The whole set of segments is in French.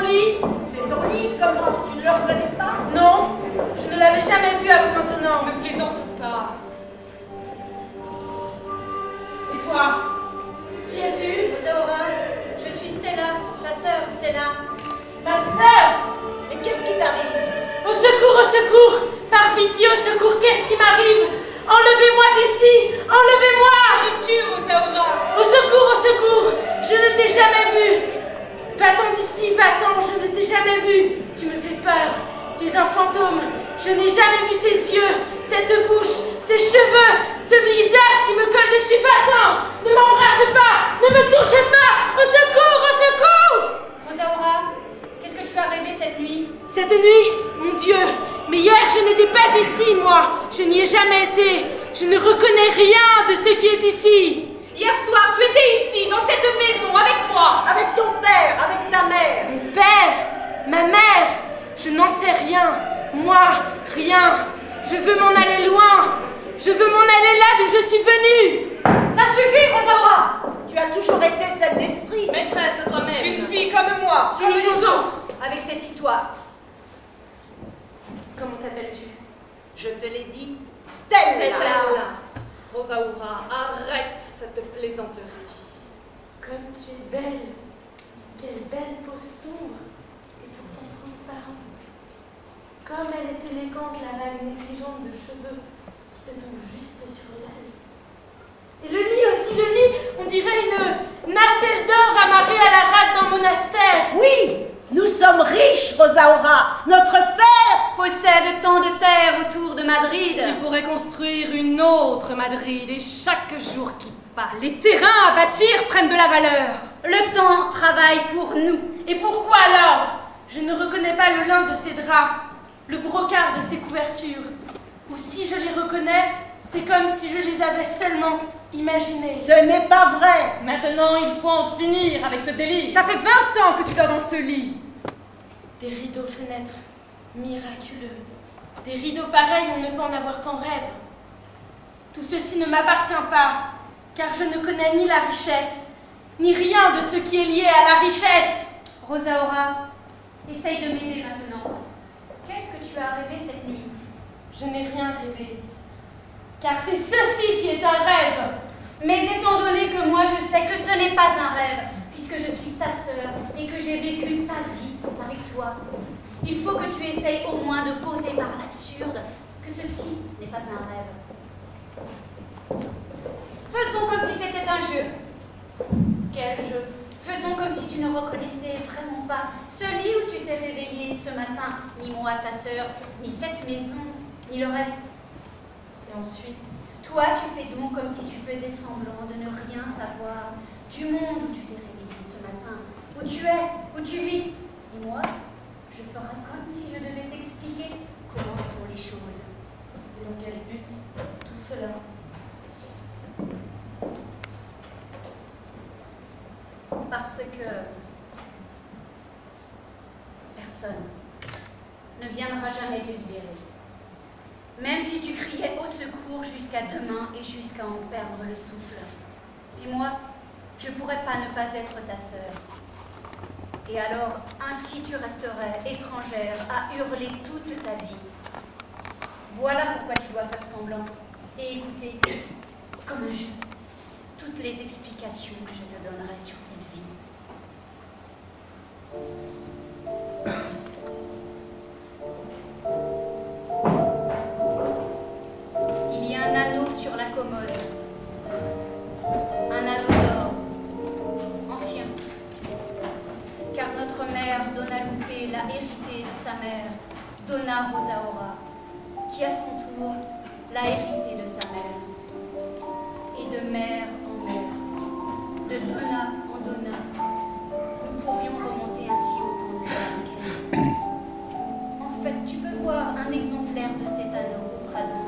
lit. C'est ton lit, comment? Tu ne le reconnais pas? Non, je ne l'avais jamais vu avant maintenant. Ne plaisante pas. Et toi? Qui es-tu? Rosaura, je suis Stella, ta sœur Stella. Ma sœur! Mais qu'est-ce qui t'arrive? Au secours, au secours! Par pitié, au secours, qu'est-ce qui m'arrive? Enlevez-moi d'ici! Enlevez-moi! Que tu, Rosaura? Au secours, au secours! Je ne t'ai jamais vu! Va-t'en d'ici, va-t'en, je ne t'ai jamais vu! Tu me fais peur, tu es un fantôme! Je n'ai jamais vu ces yeux, cette bouche, ces cheveux, ce visage qui me colle dessus! Va-t'en! Ne m'embrasse pas! Ne me touche pas! Au secours, au secours! Rosaura, qu'est-ce que tu as rêvé cette nuit? Cette nuit, mon Dieu! Mais hier, je n'étais pas ici, moi! Je n'y ai jamais été! Je ne reconnais rien de ce qui est ici! Hier soir, tu étais ici, dans cette maison, avec moi. Avec ton père, avec ta mère. Mon père! Ma mère! Je n'en sais rien! Moi, rien! Je veux m'en aller loin! Je veux m'en aller là d'où je suis venue! Ça suffit, Rosaura! Tu as toujours été celle d'esprit. Maîtresse de toi-même. Une fille comme moi, comme les Finissons autres. avec cette histoire. Comment t'appelles-tu? Je te l'ai dit, Stella. Rosaura, arrête cette plaisanterie. Comme tu es belle! Quelle belle peau sombre et pourtant transparente! Comme elle est élégante, la vague négligente de cheveux qui te tombe juste sur l'aile. Et le lit aussi, le lit, on dirait une nacelle d'or amarrée à la rade d'un monastère. Oui, nous sommes riches, Rosaura. Notre père Possède tant de terre autour de Madrid. Il pourrait construire une autre Madrid et chaque jour qui passe, les terrains à bâtir prennent de la valeur. Le temps travaille pour nous. Et pourquoi alors? Je ne reconnais pas le lin de ces draps, le brocart de ces couvertures. Ou si je les reconnais, c'est comme si je les avais seulement imaginés. Ce n'est pas vrai. Maintenant, il faut en finir avec ce délice. Ça fait 20 ans que tu dors dans ce lit. Des rideaux fenêtres, miraculeux. Des rideaux pareils, on ne peut en avoir qu'en rêve. Tout ceci ne m'appartient pas, car je ne connais ni la richesse, ni rien de ce qui est lié à la richesse. Rosaura, essaye de m'aider maintenant. Qu'est-ce que tu as rêvé cette nuit? Je n'ai rien rêvé, car c'est ceci qui est un rêve. Mais étant donné que moi je sais que ce n'est pas un rêve, puisque je suis ta sœur et que j'ai vécu ta vie avec toi, il faut que tu essayes au moins de poser par l'absurde que ceci n'est pas un rêve. Faisons comme si c'était un jeu. Quel jeu? Faisons comme si tu ne reconnaissais vraiment pas ce lit où tu t'es réveillée ce matin, ni moi, ta sœur, ni cette maison, ni le reste. Et ensuite, Toi, tu fais donc comme si tu faisais semblant de ne rien savoir du monde où tu t'es réveillée ce matin, où tu es, où tu vis. Et moi, je ferai comme si je devais t'expliquer comment sont les choses. et dans quel but tout cela? Parce que personne ne viendra jamais te libérer. Même si tu criais au secours jusqu'à demain et jusqu'à en perdre le souffle. Et moi, je ne pourrais pas ne pas être ta sœur. Et alors, ainsi tu resterais étrangère à hurler toute ta vie. Voilà pourquoi tu dois faire semblant et écouter, comme un jeu, toutes les explications que je te donnerai sur cette vie. Il y a un anneau sur la commode, un anneau d'or, ancien, car notre mère Donna Lupe l'a hérité de sa mère, Donna Rosaura, qui à son tour l'a hérité de sa mère, et de mère en mère, de Donna en Donna, nous pourrions remonter ainsi au temps de Velasquez. En fait, tu peux voir un exemplaire de cet anneau au Prado,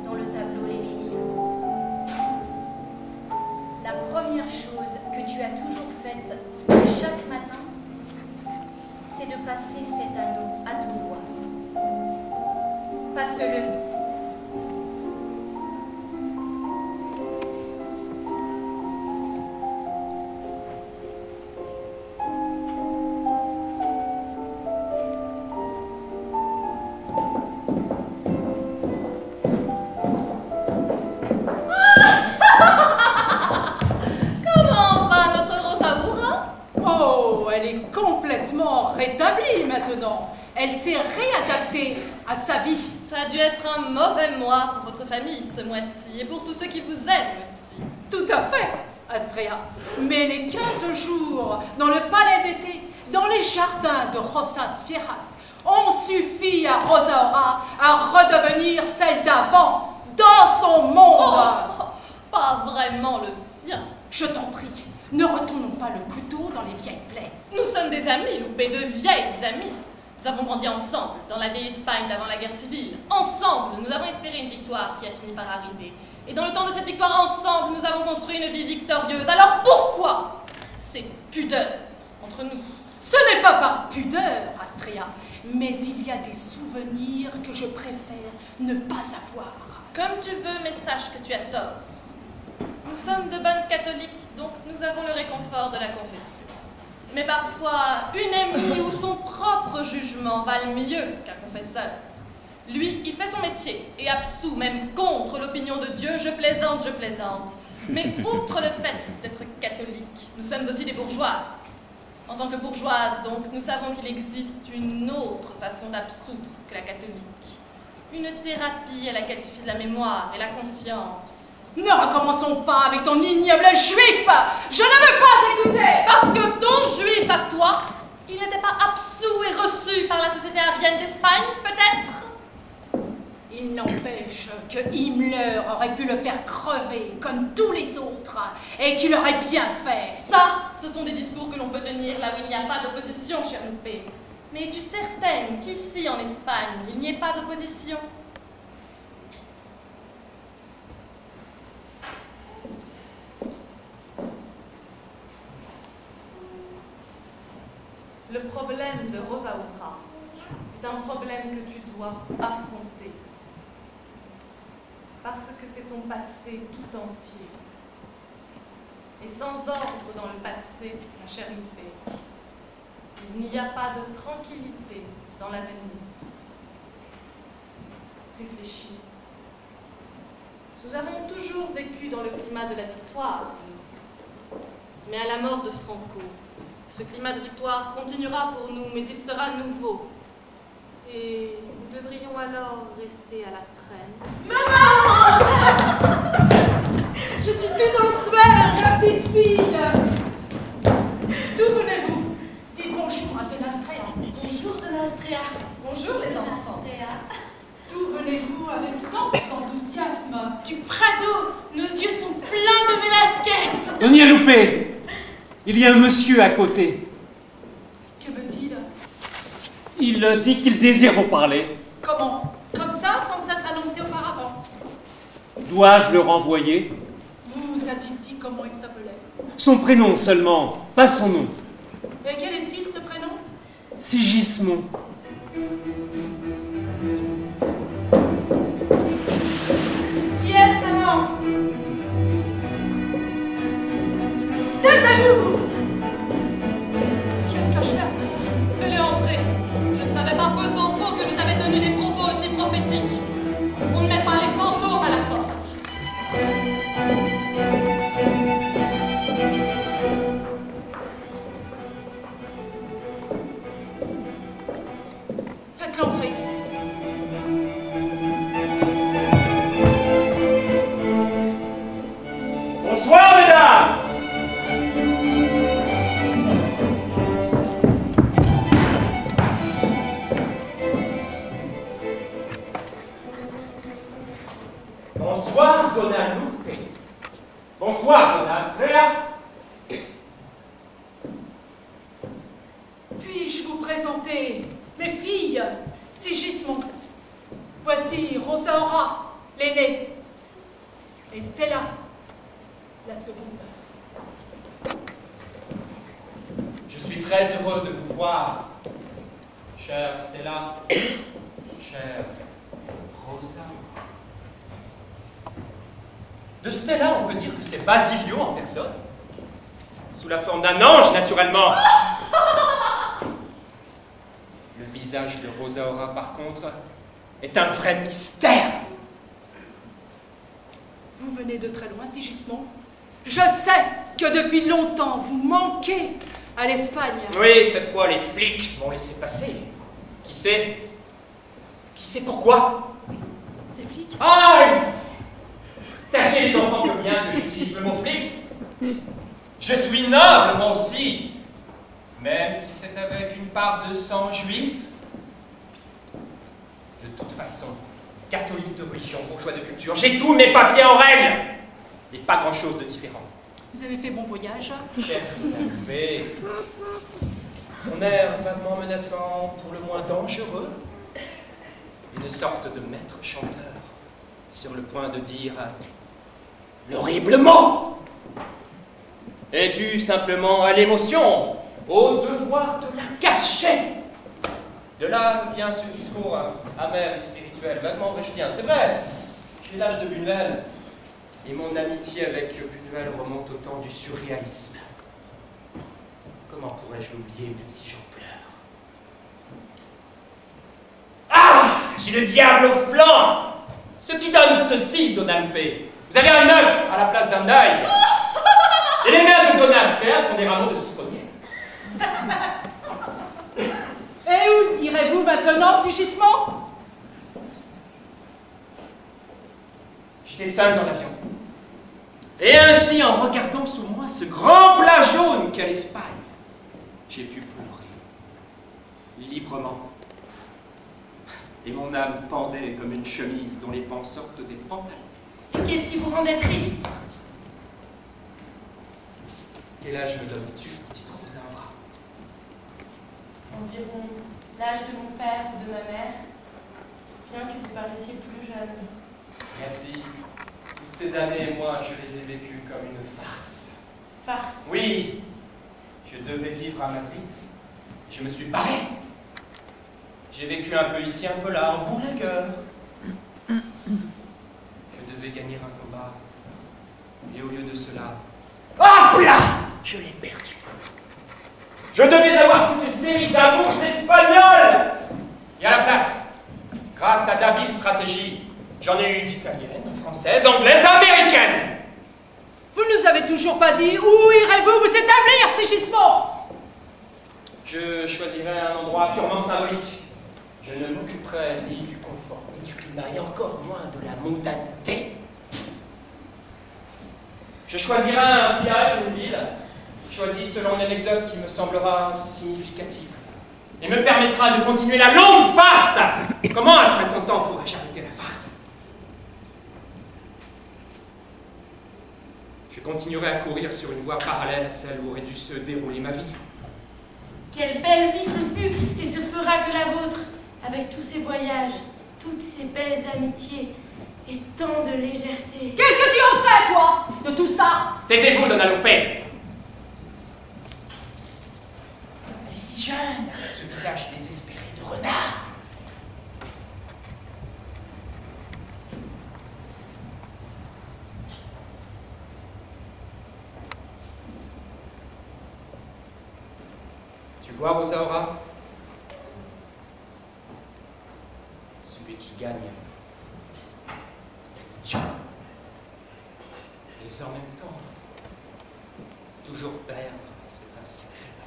dans le tableau Les Ménines. La première chose que tu as toujours faite chaque matin, c'est de passer cet anneau à ton doigt. Passe-le. rétablie maintenant. Elle s'est réadaptée à sa vie. Ça a dû être un mauvais mois pour votre famille ce mois-ci, et pour tous ceux qui vous aiment aussi. Tout à fait, Astrea. Mais les 15 jours dans le palais d'été, dans les jardins de Rosas Fieras, ont suffi à Rosaura à redevenir celle d'avant, dans son monde. Oh, pas vraiment le sien. Je t'en prie, ne retournons pas le couteau dans les vieilles plaies. Nous sommes des amis, Loupé, de vieilles amies. Nous avons grandi ensemble dans la vieille Espagne d'avant la guerre civile. Ensemble, nous avons espéré une victoire qui a fini par arriver. Et dans le temps de cette victoire, ensemble, nous avons construit une vie victorieuse. Alors pourquoi ces pudeurs entre nous? Ce n'est pas par pudeur, Astrea, mais il y a des souvenirs que je préfère ne pas avoir. Comme tu veux, mais sache que tu as tort. Nous sommes de bonnes catholiques, donc nous avons le réconfort de la confession. Mais parfois, une amie ou son propre jugement valent mieux qu'un confesseur. Lui, il fait son métier et absout même contre l'opinion de Dieu. Je plaisante, je plaisante. Mais outre le fait d'être catholique, nous sommes aussi des bourgeoises. En tant que bourgeoises, donc, nous savons qu'il existe une autre façon d'absoudre que la catholique. Une thérapie à laquelle suffisent la mémoire et la conscience. Ne recommençons pas avec ton ignoble juif. Je ne veux pas écouter. Parce que ton juif à toi, il n'était pas absous et reçu par la société arienne d'Espagne, peut-être? Il n'empêche que Himmler aurait pu le faire crever comme tous les autres et qu'il aurait bien fait. Ça, ce sont des discours que l'on peut tenir là où il n'y a pas d'opposition, cher Loupé. Mais es-tu certaine qu'ici, en Espagne, il n'y ait pas d'opposition? Le problème de Rosaura est un problème que tu dois affronter. Parce que c'est ton passé tout entier. Et sans ordre dans le passé, ma chère Loupé, il n'y a pas de tranquillité dans l'avenir. Réfléchis. Nous avons toujours vécu dans le climat de la victoire, mais à la mort de Franco, ce climat de victoire continuera pour nous, mais il sera nouveau. Et nous devrions alors rester à la traîne. Maman! Je suis toute en sueur! Ma petite fille! D'où venez-vous? Dites bonjour à Donastrea. Bonjour, Donastrea. Bonjour les enfants. D'où venez-vous avec tant d'enthousiasme? Du Prado, nos yeux sont pleins de Velasquez. Doña Loupé, il y a un monsieur à côté. Que veut-il? Il dit qu'il désire vous parler. Comment? Comme ça, sans s'être annoncé auparavant? Dois-je le renvoyer? Vous a-t-il dit comment il s'appelait? Son prénom seulement, pas son nom. Et quel est-il, ce prénom? Sigismond. Qui est-ce, maman? Taisez-vous! Qu'est-ce que je fais à ça? Fais-le entrer. Je ne savais pas peu s'en faut que je t'avais tenu des propos aussi prophétiques. On ne met pas les fantômes à la porte. Faites-le entrer. Bonsoir, mesdames! Bonsoir, Donna Loupé. Bonsoir, Donna Astrea. Puis-je vous présenter mes filles, Sigismond? Voici Rosaura, l'aînée, et Stella, la seconde. Je suis très heureux de vous voir, chère Stella, chère Rosa. De Stella, on peut dire que c'est Basilio en personne, sous la forme d'un ange, naturellement. Le visage de Rosaura, par contre, est un vrai mystère. Vous venez de très loin, Sigismond. Je sais que depuis longtemps, vous manquez à l'Espagne. Oui, cette fois, les flics m'ont laissé passer. Qui sait? Qui sait pourquoi? Les flics? Ah, les enfants! Sachez, les enfants, que bien que j'utilise le mot flic, je suis noble, moi aussi. Même si c'est avec une part de sang juif. De toute façon, catholique de religion, bourgeois de culture, j'ai tous mes papiers en règle. Et pas grand-chose de différent. Vous avez fait bon voyage? Chef, mais mon air vaguement menaçant, pour le moins dangereux, une sorte de maître chanteur, sur le point de dire l'horrible mot, est dû simplement à l'émotion, au devoir de la cacher. De là vient ce discours amer et spirituel, vaguement brechtien, c'est vrai. J'ai l'âge de Buñuel, et mon amitié avec Buñuel remonte au temps du surréalisme. Comment pourrais-je l'oublier même si j'en pleure? Ah! J'ai le diable au flanc! Ce qui donne ceci, Don Alpe. Vous avez un œuf à la place d'un œil. Et les mains de Donna Astrea sont des rameaux de citronnier. Et où irez-vous maintenant, Sigismond? J'étais seul dans l'avion. Et ainsi, en regardant sous moi ce grand plat jaune qu'est l'Espagne, j'ai pu pleurer. Librement. Et mon âme pendait comme une chemise dont les pans sortent des pantalons. Et qu'est-ce qui vous rendait triste? Quel âge me donnes-tu, petite Rosaura? Environ l'âge de mon père ou de ma mère, bien que vous paraissiez plus jeune. Merci. Toutes ces années, moi, je les ai vécues comme une farce. Farce. Oui, je devais vivre à Madrid. Je me suis barré. J'ai vécu un peu ici, un peu là, en bourlingueur. Je devais gagner un combat. Et au lieu de cela, hop là, je l'ai perdu. Je devais avoir toute une série d'amours espagnols. Et à la place, grâce à d'habiles stratégies, j'en ai eu d'italiennes, françaises, anglaises, américaines. Vous nous avez toujours pas dit où irez-vous vous établir, Sigismond? Je choisirai un endroit purement symbolique. Je ne m'occuperai ni du confort, ni du climat, et encore moins de la mondanité. Je choisirai un village ou une ville, choisi selon une anecdote qui me semblera significative, et me permettra de continuer la longue farce. Comment à 50 ans pourrais-je arrêter la farce? Je continuerai à courir sur une voie parallèle à celle où aurait dû se dérouler ma vie. Quelle belle vie ce fut et se fera que la vôtre, avec tous ces voyages, toutes ces belles amitiés et tant de légèreté. Qu'est-ce que tu en sais, toi, de tout ça? Taisez-vous, Donna Lupe. Elle est si jeune, avec ce visage désespéré de renard. Tu vois, Rosaura, celui qui gagne est idiot. Et en même temps, toujours perdre, c'est un secret.